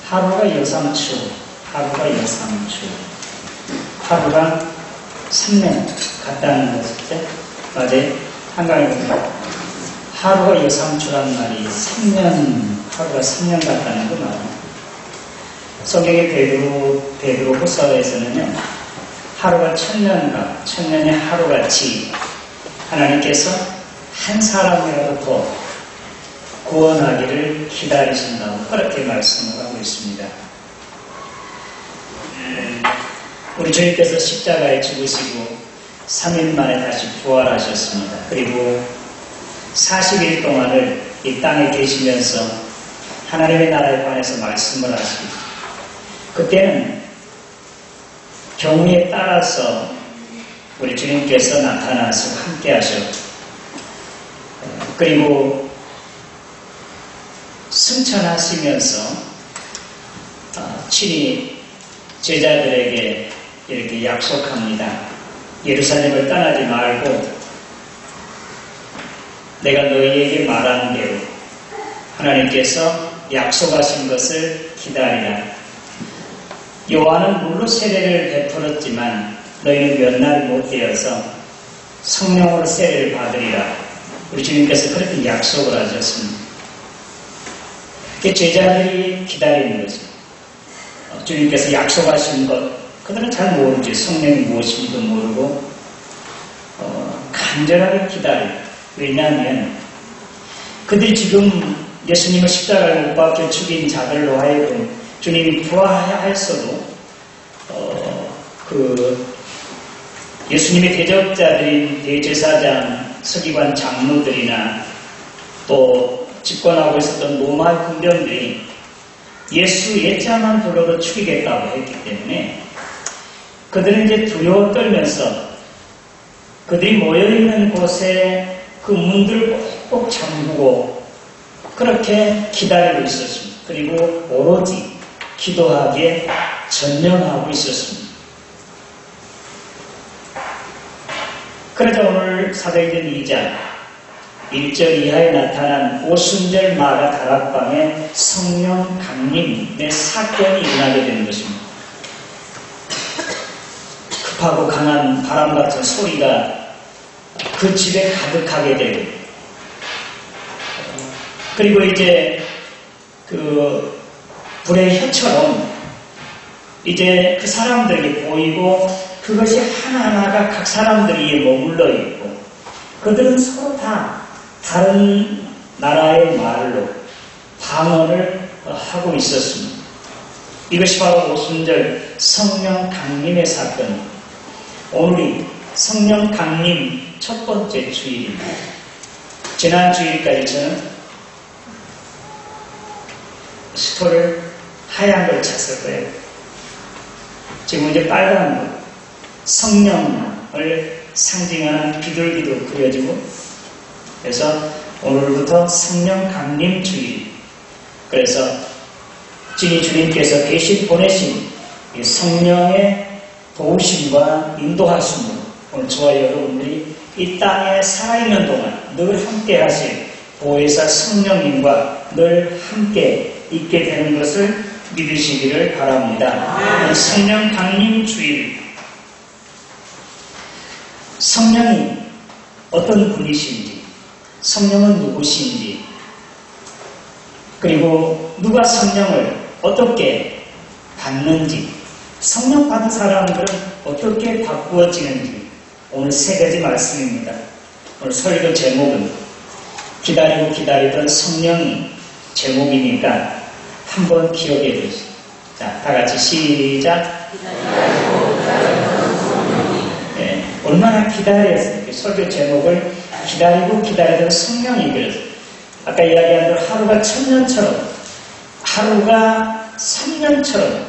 하루가 여삼추, 하루가 여삼추, 하루가 3년 같다는 것이죠. 어제 한강에 보면 하루가 여삼추란 말이 3년, 하루가 3년 같다는 거 말이에요. 성경의 베드로 후서에서는요, 하루가 천년과 천년의 하루같이 하나님께서 한 사람이라도 더 구원하기를 기다리신다고 그렇게 말씀을 하고 있습니다. 우리 주님께서 십자가에 죽으시고 3일 만에 다시 부활하셨습니다. 그리고 40일 동안을 이 땅에 계시면서 하나님의 나라에 관해서 말씀을 하시고, 그때는 경우에 따라서 우리 주님께서 나타나서 함께 하셨고, 그리고 승천하시면서 친히 제자들에게 이렇게 약속합니다. 예루살렘을 떠나지 말고 내가 너희에게 말하는 대로 하나님께서 약속하신 것을 기다리라. 요한은 물로 세례를 베풀었지만 너희는 몇 날이 못 되어서 성령으로 세례를 받으리라. 우리 주님께서 그렇게 약속을 하셨습니다. 제자들이 기다리는 거죠. 주님께서 약속하신 것, 그들은 잘 모르지. 성령이 무엇인지도 모르고 간절하게 기다려요. 왜냐하면 그들이 지금 예수님을 십자가에 못 박혀 죽인 자들로 하여금 주님이 부활하였어도 예수님의 대적자들인 대제사장, 서기관 장로들이나 또 집권하고 있었던 로마 군병들이 예수 예자만 불러도 죽이겠다고 했기 때문에 그들은 이제 두려워 떨면서 그들이 모여있는 곳에 그 문들을 꼭꼭 잠그고 그렇게 기다리고 있었습니다. 그리고 오로지 기도하기에 전념하고 있었습니다. 그래서 오늘 사도행전 2장 1절 이하에 나타난 오순절 마가 다락방에 성령 강림의 사건이 일어나게 되는 것입니다. 급하고 강한 바람 같은 소리가 그 집에 가득하게 되고, 그리고 이제 그 불의 혀처럼 이제 그 사람들에게 보이고 그것이 하나하나가 각 사람들에게 머물러 있고 그들은 서로 다 다른 나라의 말로 방언을 하고 있었습니다. 이것이 바로 오순절 성령 강림의 사건입니다. 오늘이 성령 강림 첫 번째 주일입니다. 지난 주일까지 저는 스토를 하얀 걸 찼을 거예요. 지금 이제 빨간 거, 성령을 상징하는 비둘기도 그려지고, 그래서 오늘부터 성령 강림 주일. 그래서 진히 주님께서 계신 보내신 이 성령의 도우심과 인도하심으로 오늘 저와 여러분들이 이 땅에 살아있는 동안 늘 함께 하실 보혜사 성령님과 늘 함께 있게 되는 것을 믿으시기를 바랍니다. 성령 강림 주일. 성령이 어떤 분이신지, 성령은 누구신지, 그리고 누가 성령을 어떻게 받는지, 성령 받은 사람들은 어떻게 바꾸어지는지, 오늘 세 가지 말씀입니다. 오늘 설교 제목은 기다리고 기다리던 성령이 제목이니까 한번 기억해 주시죠. 자, 다 같이 시작. 네, 얼마나 기다렸어요. 설교 제목을 기다리고 기다리던 성령이. 그래서 아까 이야기한 대로 하루가 1000년처럼, 하루가 3년처럼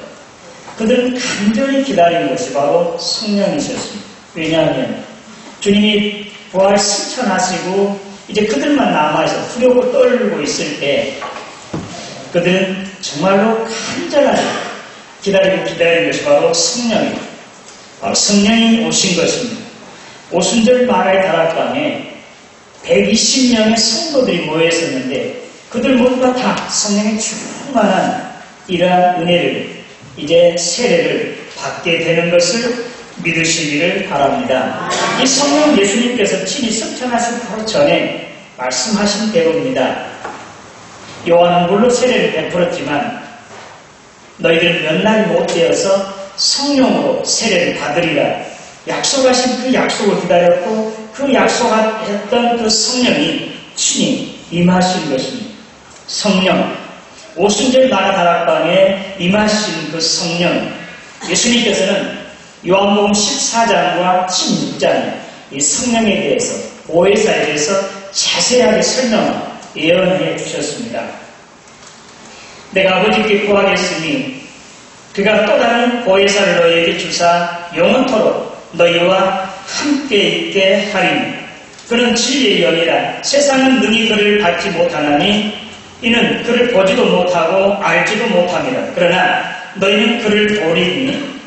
그들은 간절히 기다린 것이 바로 성령이셨습니다. 왜냐하면 주님이 부활 승천하시고 이제 그들만 남아있어 두려워 떨고 있을 때 그들은 정말로 간절하게 기다리고 기다리는 것이 바로 성령입니다. 바로 성령이 오신 것입니다. 오순절 마가의 다락방에 120명의 성도들이 모여 있었는데 그들 모두가 다 성령의 충만한 이러한 은혜를 이제 세례를 받게 되는 것을 믿으시기를 바랍니다. 이 성령 예수님께서 친히 승천하신 바로 전에 말씀하신 대로입니다. 요한은 물론 세례를 베풀었지만 너희들 몇 날 못 되어서 성령으로 세례를 받으리라 약속하신 그 약속을 기다렸고 그 약속했던 그 성령이 친히 임하신 것입니다. 성령, 오순절 나라 다락방에 임하신 그 성령, 예수님께서는 요한복음 14장과 16장에 이 성령에 대해서, 보혜사에 대해서 자세하게 예언해 주셨습니다. 내가 아버지께 구하겠으니 그가 또 다른 보혜사를 너희에게 주사 영원토록 너희와 함께 있게 하리니 그는 진리의 영이라 세상은 능히 그를 받지 못하나니 이는 그를 보지도 못하고 알지도 못함이라. 그러나 너희는 그를 도리니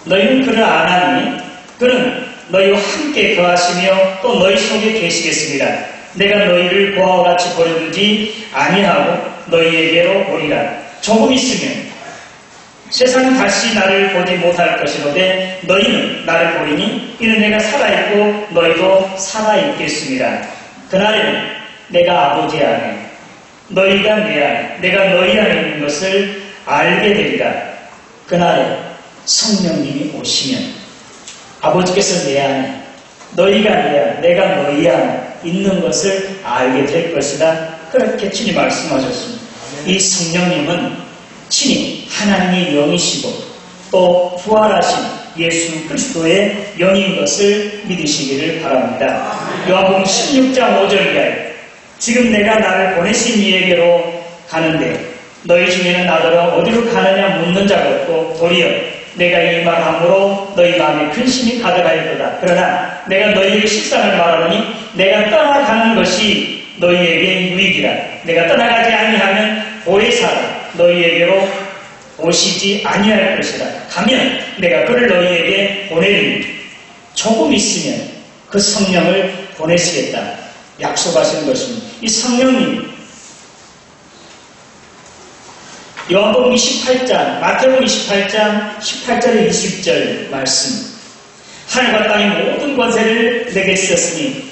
너희는 그를 아나니 그는 너희와 함께 거하시며 또 너희 속에 계시겠습니다. 내가 너희를 보아와 같이 버려두지 아니하고 너희에게로 오리라. 조금 있으면 세상은 다시 나를 보지 못할 것이로되 너희는 나를 보리니 이는 내가 살아있고 너희도 살아있겠습니다. 그날에는 내가 아버지 안에 너희가 내 안에 내가 너희 안에 있는 것을 알게 되리라. 그날에 성령님이 오시면 아버지께서 내 안에 너희가 내 안에 내가 너희 안에 있는 것을 알게 될 것이다. 그렇게 친히 말씀하셨습니다. 이 성령님은 친히 하나님의 영이시고 또 부활하신 예수 그리스도의 영인 것을 믿으시기를 바랍니다. 요한복음 16장 5절에 지금 내가 나를 보내신 이에게로 가는데 너희 중에는 나더러 어디로 가느냐 묻는 자가 없고 도리어 내가 이 말함으로 너희 마음에 근심이 가득하였도다. 그러나 내가 너희에게 실상을 말하노니 내가 떠나가는 것이 너희에게 유익이라. 내가 떠나가지 아니하면 보혜사가 너희에게로 오시지 아니할 것이라. 가면 내가 그를 너희에게 보내리니 조금 있으면 그 성령을 보내시겠다 약속하시는 것입니다. 이 성령님 요한복음 28장, 마태복음 28장 18절에 20절 말씀. 하늘과 땅의 모든 권세를 내게 주셨으니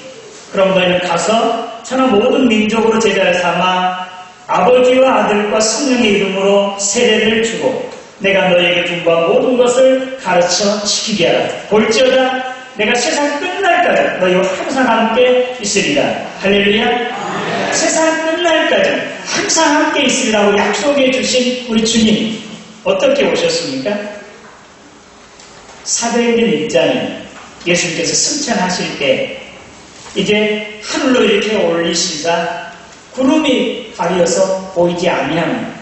그럼 너희는 가서 천하 모든 민족으로 제자를 삼아 아버지와 아들과 성령의 이름으로 세례를 주고 내가 너희에게 준거한 모든 것을 가르쳐 지키게 하라. 볼지어다 내가 세상 끝날까지 너희와 항상 함께 있으리라. 할렐루야. 세상 끝날까지 항상 함께 있으리라고 약속해 주신 우리 주님 어떻게 오셨습니까? 사도행전 1장에 예수님께서 승천하실 때 이제 하늘로 이렇게 올리시자 구름이 가려서 보이지 아니합니다.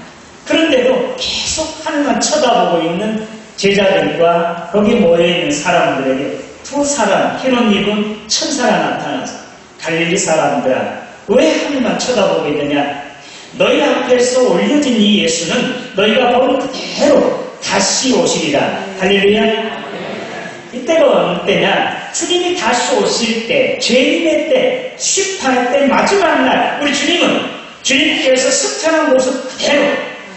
그런데도 계속 하늘만 쳐다보고 있는 제자들과 거기 모여있는 사람들에게 두 사람 흰 옷 입은 천사가 나타나서 갈릴리 사람들아 왜 하늘만 쳐다보고 있느냐. 너희 앞에서 올려진 이 예수는 너희가 보는 그대로 다시 오시리라. 할렐루야. 이때가 어느 때냐. 주님이 다시 오실 때, 죄인의 때, 심판의 때, 마지막 날 우리 주님은 주님께서 승천한 모습 그대로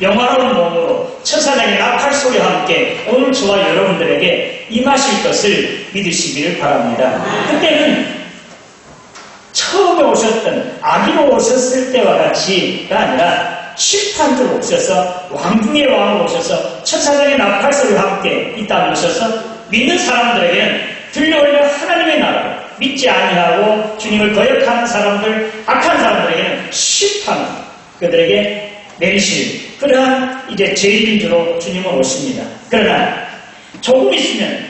영화로운 몸으로 천사장의 나팔소리와 함께 오늘 저와 여러분들에게 임하실 것을 믿으시기를 바랍니다. 그때는 처음에 오셨던 아기로 오셨을 때와 같이가 아니라 심판자로 오셔서 왕중의 왕으로 오셔서 천사장의 나팔소리와 함께 이 땅에 오셔서 믿는 사람들에게는 들려올려 하나님의 나라 믿지 아니하고 주님을 거역하는 사람들 악한 사람들에게는 심판 그들에게 내리실 그러한 이제 죄인인 줄로 주님은 오십니다. 그러나 조금 있으면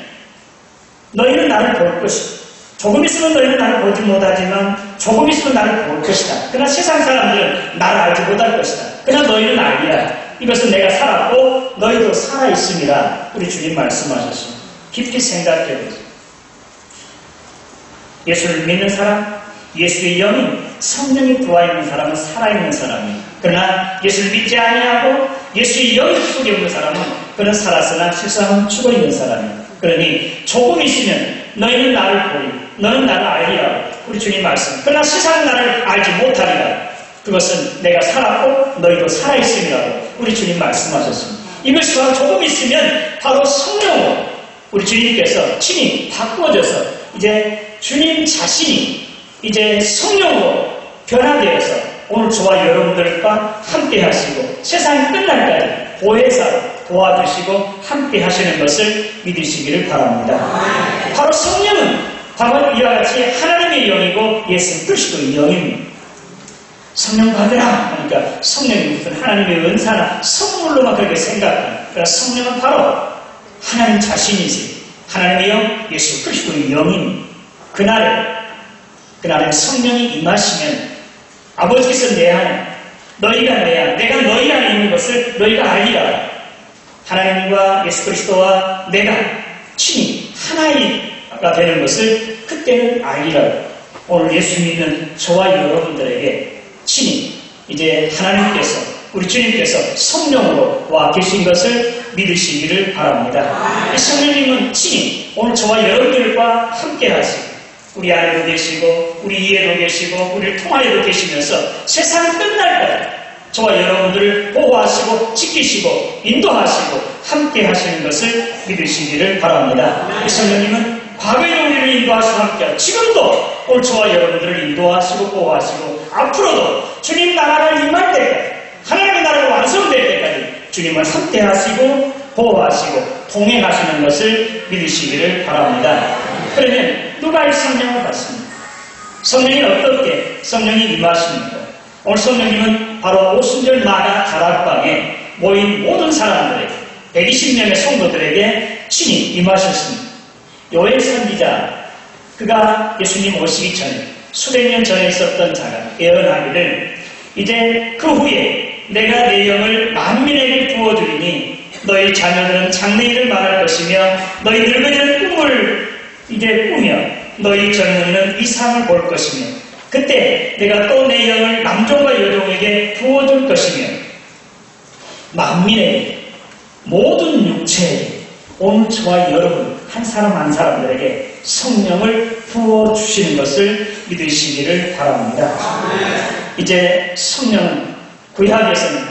너희는 나를 볼 것이다. 조금 있으면 너희는 나를 보지 못하지만 조금 있으면 나를 볼 것이다. 그러나 세상 사람들은 나를 알지 못할 것이다. 그러나 너희는 알리라. 이것은 내가 살았고 너희도 살아있음이라 우리 주님 말씀하셨습니다. 깊이 생각해보세요. 예수를 믿는 사람, 예수의 영이 성령이 들어있는 사람은 살아있는 사람이에요. 그러나 예수를 믿지 아니하고 예수의 영이 속에 없는 사람은 그는 살았으나 실상은 죽어있는 사람이에요. 그러니 조금 있으면 너희는 나를 보리, 너는 나를 알리라. 우리 주님 말씀. 그러나 세상은 나를 알지 못하리라. 그것은 내가 살았고 너희도 살아있음이라고. 우리 주님 말씀하셨습니다. 이것이 조금 있으면 바로 성령으로 우리 주님께서 친히 바꾸어져서 이제 주님 자신이 이제 성령으로 변화되어서 오늘 저와 여러분들과 함께 하시고 세상이 끝날까지 보혜사로 도와주시고 함께 하시는 것을 믿으시기를 바랍니다. 바로 성령은 바로 이와 같이 하나님의 영이고 예수 그리스도의 영입니다. 성령 받으라. 그러니까 성령이 무슨 하나님의 은사나 선물로만 그렇게 생각합니다. 그러나 성령은 바로 하나님 자신이세요. 하나님의 영, 예수 그리스도의 영입니다. 그날에 성령이 임하시면 아버지께서 내 안에, 너희가 내 안에, 내가 너희 안에 있는 것을 너희가 알리라. 하나님과 예수 그리스도와 내가 친히 하나가 되는 것을 그때는 알리라. 오늘 예수 믿는 저와 여러분들에게 친히 이제 하나님께서 우리 주님께서 성령으로 와 계신 것을 믿으시기를 바랍니다. 이 성령님은 친히 오늘 저와 여러분들과 함께 하시고 우리 안에도 계시고 우리 이에도 계시고 우리를 통하여도 계시면서 세상 끝날까지 저와 여러분들을 보호하시고 지키시고 인도하시고 함께 하시는 것을 믿으시기를 바랍니다. 이 성령님은 과거에도 우리를 인도하시고 함께하고 지금도 오늘 저와 여러분들을 인도하시고 보호하시고 앞으로도 주님 나라가 임할 때까지 하나님의 나라가 완성될 때까지 주님을 함께하시고 보호하시고 동행하시는 것을 믿으시기를 바랍니다. 그러면 누가 이 성령을 받습니까? 성령이 어떻게 성령이 임하십니까? 오늘 성령님은 바로 오순절 마다 다락방에 모인 모든 사람들에게 120명의 성도들에게 친히 임하셨습니다. 요엘 선지자 그가 예수님 오시기 전에 수백 년 전에 있었던 자가 예언하기를 이제 그 후에 내가 내 영을 만민에게 부어주리니 너희 자녀들은 장래일을 말할 것이며 너희 늙은이는 꿈을 이제 꾸며 너희 젊은이는 이상을 볼 것이며 그때 내가 또 내 영을 남종과 여종에게 부어줄 것이며 만민에게 모든 육체에게 오늘 저와 여러분 한 사람 한 사람들에게 성령을 부어주시는 것을 믿으시기를 바랍니다. 이제 성령은 구약에서는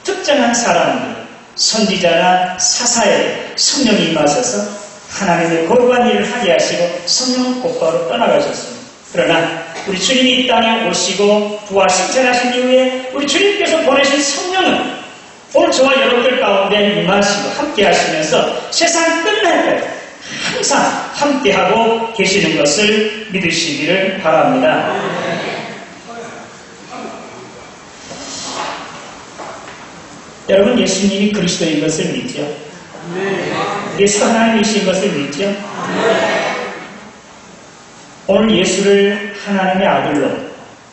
특정한 사람들 선지자나 사사에 성령이 임하셔서 하나님의 거룩한 일을 하게 하시고 성령은 곧바로 떠나가셨습니다. 그러나 우리 주님이 이 땅에 오시고 부활 승천하신 이후에 우리 주님께서 보내신 성령은 오늘 저와 여러분들 가운데 임하시고 함께 하시면서 세상 끝날 때까지 항상 함께하고 계시는 것을 믿으시기를 바랍니다. 여러분 예수님이 그리스도인 것을 믿죠? 예수 하나님이신 것을 믿죠? 오늘 예수를 하나님의 아들로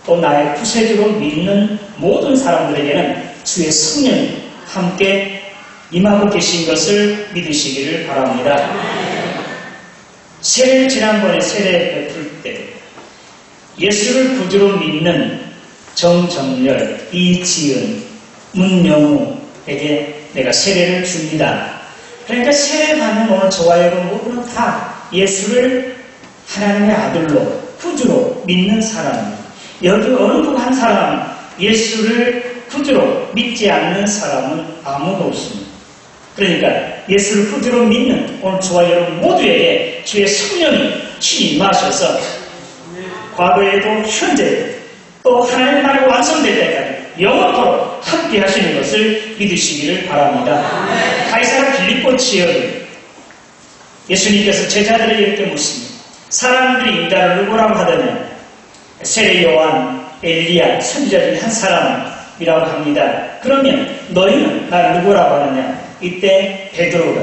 또 나의 구세주로 믿는 모든 사람들에게는 주의 성령이 함께 임하고 계신 것을 믿으시기를 바랍니다. 세례를 지난번에 세례 베풀 때 예수를 구주로 믿는 정정렬, 이지은, 문영우에게 내가 세례를 줍니다. 그러니까 세례 받는 오늘 저와 여러분 모두는 다 예수를 하나님의 아들로 구주로 믿는 사람입니다. 여기 어느 분 한 사람 예수를 구주로 믿지 않는 사람은 아무도 없습니다. 그러니까 예수를 구주로 믿는 오늘 저와 여러분 모두에게 주의 성령이 친히 임하셔서 과거에도 현재에도 또 하나님의 나라가 완성될 때까지 영원토록 함께 하시는 것을 믿으시기를 바랍니다. 가이사라 빌립보 지역에 예수님께서 제자들에게 이렇게 묻습니다. 사람들이 이다를 누구라고 하더냐? 세례 요한, 엘리야, 선지자 중에 한 사람이라고 합니다. 그러면 너희는 날 누구라고 하느냐? 이때 베드로가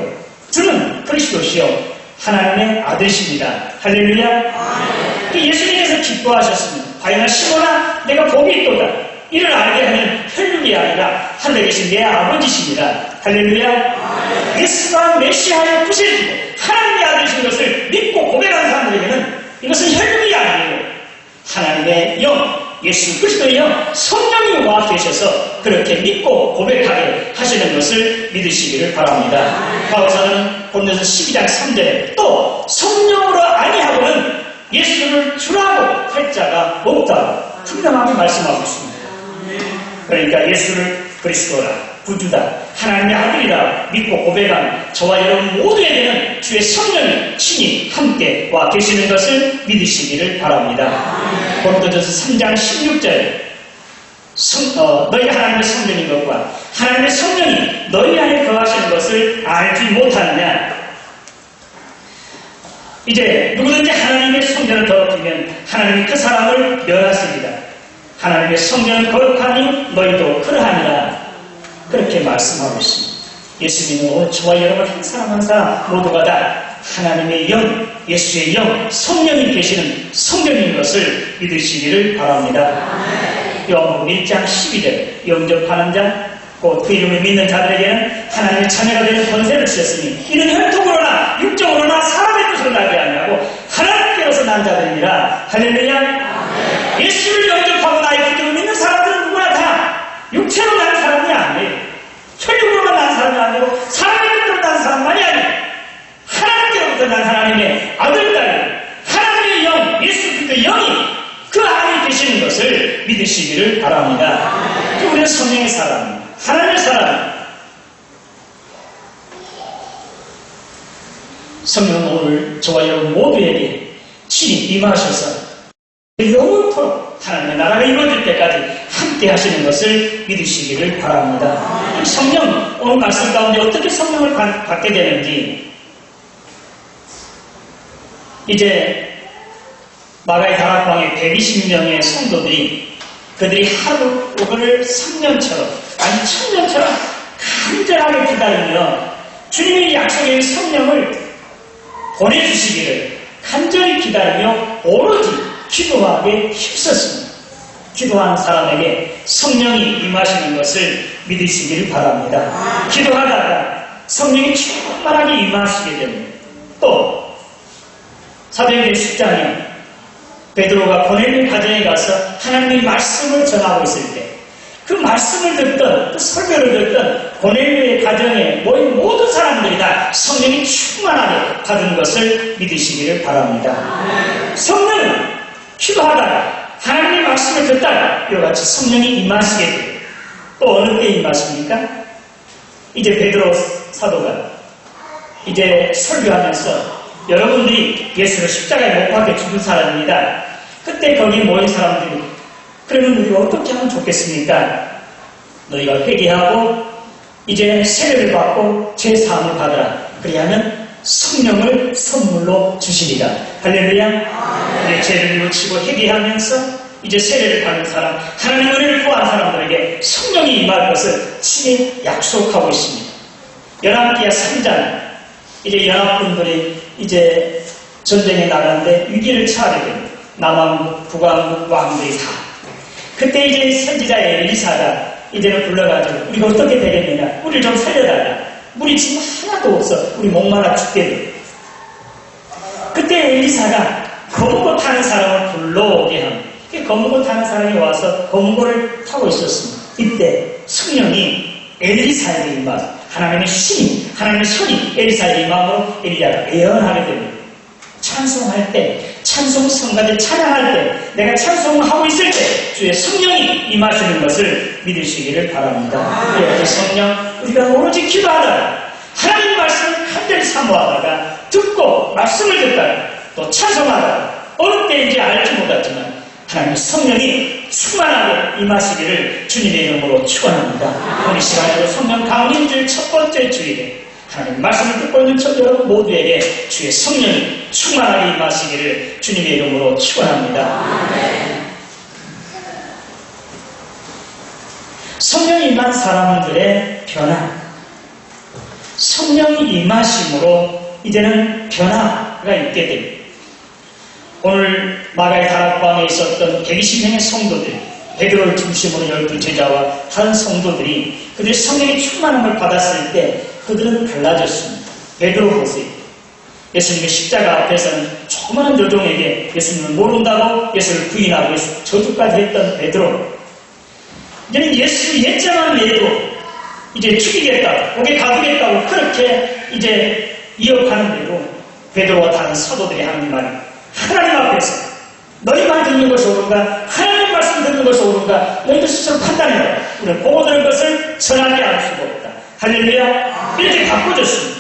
주는 그리스도시요 하나님의 아들이십니다. 할렐루야. 예수님께서 기뻐하셨습니다. 과연 시몬아 내가 복이 있도다. 이를 알게 하는 혈육이 아니라 하늘에 계신 내 아버지십니다. 할렐루야. 예수가 메시아의 구세주고 하나님의 아들이신 것을 믿고 고백하는 사람들에게는 이것은 혈육이 아니에요. 하나님의 영, 예수 그리스도의 영, 성령이 와 계셔서 그렇게 믿고 고백하게 하시는 것을 믿으시기를 바랍니다. 바울사는 고린도서 12장 3절에 또 성령으로 아니하고는 예수를 주라고 할 자가 없다고 분명하게 말씀하고 있습니다. 그러니까 예수를 그리스도라 구주다, 하나님의 아들이라 믿고 고백한 저와 여러분 모두에게는 주의 성령이 친히 함께 와 계시는 것을 믿으시기를 바랍니다. 고린도전서 3장 16절 너희 하나님의 성령인 것과 하나님의 성령이 너희 안에 거하시는 것을 알지 못하느냐. 이제 누구든지 하나님의 성전을 더럽히면 하나님이 그 사람을 멸하십니다. 하나님의 성전을 거룩하니 너희도 그러하니라. 그렇게 말씀하고 있습니다. 예수님은 오늘 저와 여러분 한 사람 한 사람 모두가 다 하나님의 영, 예수의 영, 성령이 계시는 성전인 것을 믿으시기를 바랍니다. 요한복음 1장 12절 영접하는 자 곧 그 이름을 믿는 자들에게는 하나님의 자녀가 되는 권세를 주셨으니 이는 혈통으로나 육정으로나 사람의 뜻으로 나지 아니하고 하나님께로서 난 자들이니라. 할렐루야. 예수를 영접하고 나의 기름을 믿는 사람들은 누구나 다 육체로 난 사람이 아니에요. 혈육으로만 난 사람이 아니고 사람의 뜻으로 난 사람만이 아니에요. 하나님께로부터 난 하나님의 아들, 딸, 하나님의 영, 예수 그리스도의 영이 그 안에 계시는 것을 믿으시기를 바랍니다. 우리는 성령의 사람, 하나님의 사람. 성령은 오늘 저와 여러분 모두에게 친히 임하셔서 영원토록 하나님의 나라가 이루어질 때까지 함께 하시는 것을 믿으시기를 바랍니다. 성령, 오늘 말씀 가운데 어떻게 성령을 받게 되는지, 이제 마가의 다락방에 120명의 성도들이 그들이 하루를 3년처럼 아니 1000년처럼 간절하게 기다리며 주님의 약속의 성령을 보내주시기를 간절히 기다리며 오로지 기도하게 힘썼습니다. 기도하는 사람에게 성령이 임하시는 것을 믿으시기를 바랍니다. 기도하다가 성령이 충만하게 임하시게 됩니다. 또 사도행전 10장에 베드로가 고넬료 가정에 가서 하나님의 말씀을 전하고 있을 때 그 말씀을 듣던 또 설교를 듣던 고넬료의 가정에 모인 모든 사람들이 다 성령이 충만하게 받은 것을 믿으시기를 바랍니다. 성령은 기도하다가 하나님의 말씀을 듣다가 이와 같이 성령이 임하시게 돼요. 또 어느 때 임하십니까? 이제 베드로 사도가 이제 설교하면서 여러분들이 예수를 십자가에 못 박혀 죽은 사람입니다. 그때 거기 모인 사람들이 그러면 우리가 어떻게 하면 좋겠습니까? 너희가 회개하고 이제 세례를 받고 죄사함을 받으라. 그리하면 성령을 선물로 주시리라. 할렐루야. 내 죄를 묻히고 회개하면서 이제 세례를 받는 사람, 하나님의 은혜를 구한 사람들에게 성령이 임할 것을 친히 약속하고 있습니다. 연합기하 3장, 이제 연합군들이 이제 전쟁에 나가는데 위기를 처하게 됩니다. 남왕국, 북왕국 왕들이 다. 그때 이제 선지자 엘리사가 이제는 불러가지고 우리가 어떻게 되겠느냐, 우리를 좀 살려달라. 물이 지금 하나도 없어. 우리 목말라 죽겠네. 그때 엘리사가 검고 타는 사람을 불러오게 합니다. 검고 타는 사람이 와서 검고를 타고 있었습니다. 이때 성령이 엘리사에게 임하서 하나님의 신이, 하나님의 손이 엘리사에게 임함으로 엘리야가 예언하게 됩니다. 찬송할 때, 찬송 성가대 찬양할 때, 내가 찬송하고 있을 때 주의 성령이 임하시는 것을 믿으시기를 바랍니다. 그 성령, 우리가 오로지 기도하다가 하나님 말씀을 간절히 사모하다가 듣고 말씀을 듣다가 또 찬송하다가 어느 때인지 알지 못했지만 하나님의 성령이 충만하게 임하시기를 주님의 이름으로 축원합니다. 오늘 시간으로 성령 강림주일 첫 번째 주일에 하나님 말씀을 듣고 있는 저 여러분 모두에게 주의 성령이 충만하게 임하시기를 주님의 이름으로 축원합니다. 성령이 임한 사람들의 변화, 성령이 임하심으로 이제는 변화가 있게 됩니다. 오늘 마가의 다락방에 있었던 120명의 성도들, 베드로를 중심으로 12제자와 다른 성도들이 그들이 성령의 충만함을 받았을 때 그들은 달라졌습니다. 베드로 보세요. 예수님의 십자가 앞에서는 조그마한 여종에게 예수님을 모른다고 예수를 부인하고 저주까지 했던 베드로. 이제는 예수 옛자만 해도 이제 죽이겠다, 목에 가두겠다고 그렇게 이제 이어가는데도 베드로와 다른 사도들이 하는 말이 하나님 앞에서 너희만 듣는 것이 옳은가? 하나님 말씀 들은 것이 옳은가 너희들 스스로 판단해라. 우리는 보고 들은 것을 전하지 않을 수가 없다. 할렐루야. 이렇게 바꿔줬습니다.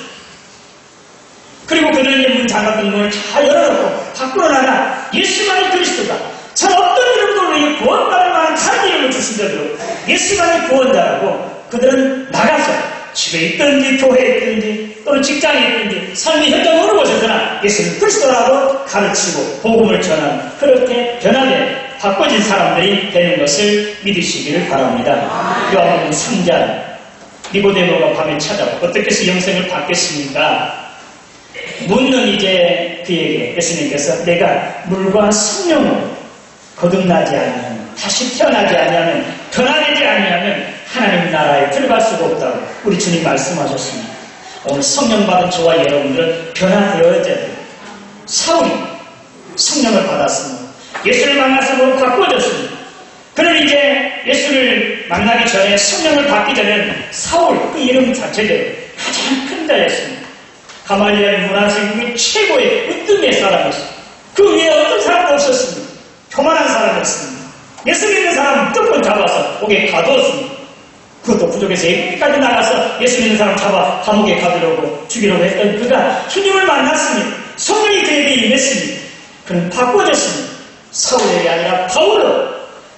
그리고 그들은 문 잠갔던 문을 다 열어놓고 밖으로 나가 예수만이 그리스도다. 전 어떤 이름도 우리에게 구원받을 만한 다른 이름을 주신 적도 예수만이 구원자라고 그들은 나가서 집에 있든지 교회에 있든지 또는 직장에 있든지 삶의 현장 어느 곳에서나 예수는 그리스도라고 가르치고 복음을 전하는 그렇게 변하게 바꿔진 사람들이 되는 것을 믿으시기를 바랍니다. 요한복음 3장 니고데모가 밤에 찾아오고 어떻게 해서 영생을 받겠습니까? 묻는 이제 그에게 예수님께서 내가 물과 성령으로 거듭나지 아니하면 다시 태어나지 아니하면 변화되지 아니하면 하나님 나라에 들어갈 수가 없다고 우리 주님 말씀하셨습니다. 오늘 성령 받은 저와 여러분들은 변화되어야 돼요. 사울이 성령을 받았습니다. 예수를 만나서 바꿔졌습니다. 그는 이제 예수를 만나기 전에 성령을 받기 전에는 사울 그 이름 자체대로 가장 큰 자였습니다. 가말리엘 문화세국의 최고의 으뜸의 사람이었습니다. 그 위에 어떤 사람도 없었습니다. 교만한 사람이었습니다. 예수 믿는 사람 무조건 잡아서 옥에 가두었습니다. 그것도 부족해서 애국까지 나가서 예수 믿는 사람 잡아 감옥에 가두려고 죽이려고 했던 그가 주님을 만났습니다. 성령이 그에게 임했습니다. 그는 바꿔졌습니다. 사울이 아니라 바울로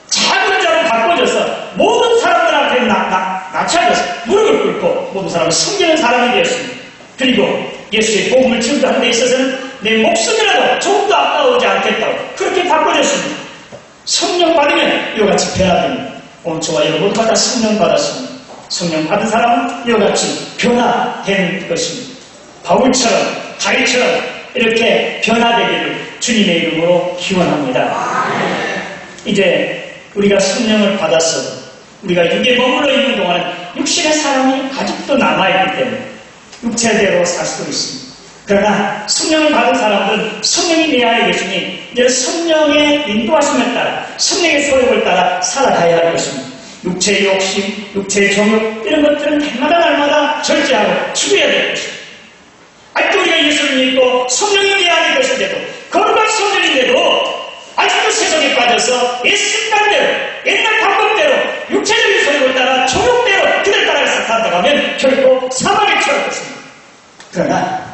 작은 자로 바꿔져서 모든 사람들 앞에 낮춰져서 무릎을 꿇고 모든 사람을 섬기는 사람이 되었습니다. 그리고 예수의 복음을 증거하는 데 있어서는 내 목숨이라도 조금도 아까워오지 않겠다고 그렇게 바꿔줬습니다. 성령 받으면 이와 같이 변화됩니다. 오늘 저와 여러분 모두가 다 성령 받았습니다. 성령 받은 사람은 이와 같이 변화되는 것입니다. 바울처럼 다윗처럼 이렇게 변화되기를 주님의 이름으로 기원합니다. 이제 우리가 성령을 받았어도 우리가 육에 머물러 있는 동안은 육신의 사람이 아직도 남아있기 때문에 육체대로 살 수도 있습니다. 그러나 성령을 받은 사람들은 성령이 내 안에 계시니 이제 성령의 인도하심에 따라 성령의 소욕을 따라 살아가야 할 것입니다. 육체의 욕심, 육체의 정욕 이런 것들은 날마다 절제하고 죽여야 될 것입니다. 아직도 우리가 예수를 믿고 성령이 내 안에 계신데도 거룩한 성령인데도 아직도 세상에 빠져서 옛 습관대로 옛날 방법대로 육체적인 소욕을 따라 정욕대로 그들 따라서 살아가면 결코 사망에 처할 것입니다. 그러나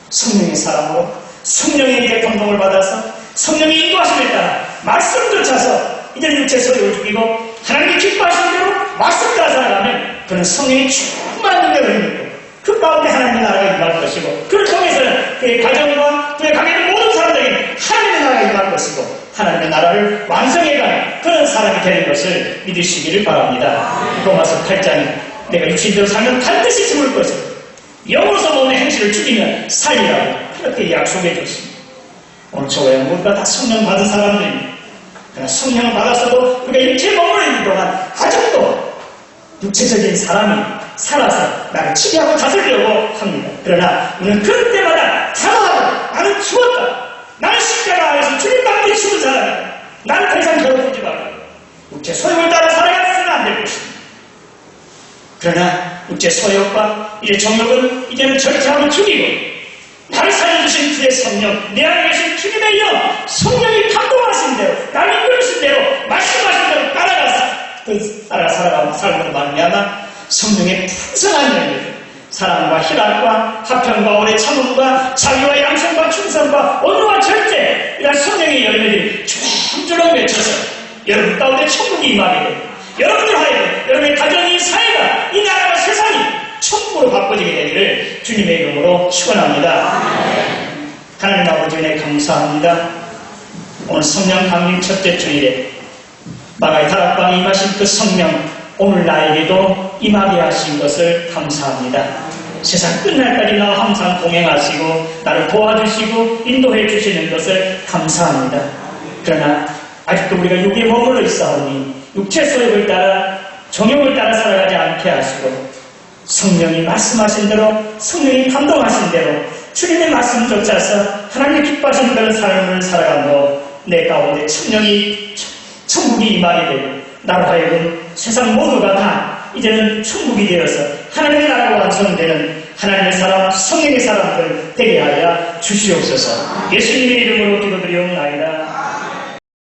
성령의 사람으로 성령에게 감동을 받아서 성령의 인도하심에 따라 말씀조차서 이제 육체 소욕을 죽이고 하나님이 기뻐하시는 대로 말씀 따라 살아가면 그는 성령이 충만한 능력을 힘입고 그 가운데 하나님의 나라가 임할 것이고 그를 통해서는 그의 가정과 그의 가게 된 모든 사람들에게 하나님의 나라가 임할 것이고 하나님의 나라를 완성해가는 그런 사람이 되는 것을 믿으시기를 바랍니다. 로마서 8장에 내가 육신대로 살면 반드시 죽을 것이고 영으로서 몸의 행실을 죽이면 살리라고 그렇게 약속해 줬습니다. 오늘 저와 모두가 다 성령 받은 사람들입니다. 그러나 성령을 받았어도 우리가 육체에 머물러 있는 동안 아직도 육체적인 사람이 살아서 나를 치료하고 다스리려고 합니다. 그러나 우리는 그럴 때마다 사랑하고 나는 죽었다. 나는 십자가 안에서 주님 때문에 죽은 사람이다. 나는 더 이상 괴롭히지 말라. 육체 소욕을 따라 살아가서는 안 될 것입니다. 그러나 육체 소욕과 이제 정욕은 이제는 절제하고 죽이고 나를 살려주신 그의 성령, 내 안에 계신 주님의 영, 성령이 감동하신 대로, 나를 이끌으신 대로, 말씀하신 대로 따라가서 그 따라 살아가는 삶으로 말미암아 성령의 풍성한 열매들, 사랑과 희락과 화평과 오래 참음과 자비와 양성과 충성과 온유와 절제, 이런 성령의 열매들이 주렁주렁 맺혀서 여러분 가운데 천국이 임하게 됩니다. 여러분들 하에 여러분의 가정이 사회가 이 나라가 세상이 천국으로 바꿔지게 되기를 주님의 이름으로 축원합니다. 하나님 아버지 은혜 감사합니다. 오늘 성령 강림 첫째 주일에 마가의 다락방에 임하신 그 성령 오늘 나에게도 임하게 하신 것을 감사합니다. 세상 끝날까지 나와 항상 동행하시고 나를 도와주시고 인도해 주시는 것을 감사합니다. 그러나 아직도 우리가 육에 머물러 있사오니 육체 소욕을 따라 정욕을 따라 살아가지 않게 하시고 성령이 말씀하신 대로 성령이 감동하신 대로 주님의 말씀 쫓아서 하나님의 기뻐하시는 그런 삶을 살아가므로 내 가운데 천국이 임하게 되고 나로 하여금 세상 모두가 다 이제는 천국이 되어서 하나님의 나라가 완성되는 하나님의 사람, 성령의 사람들 되게 하여 주시옵소서. 예수님의 이름으로 기도드리옵나이다.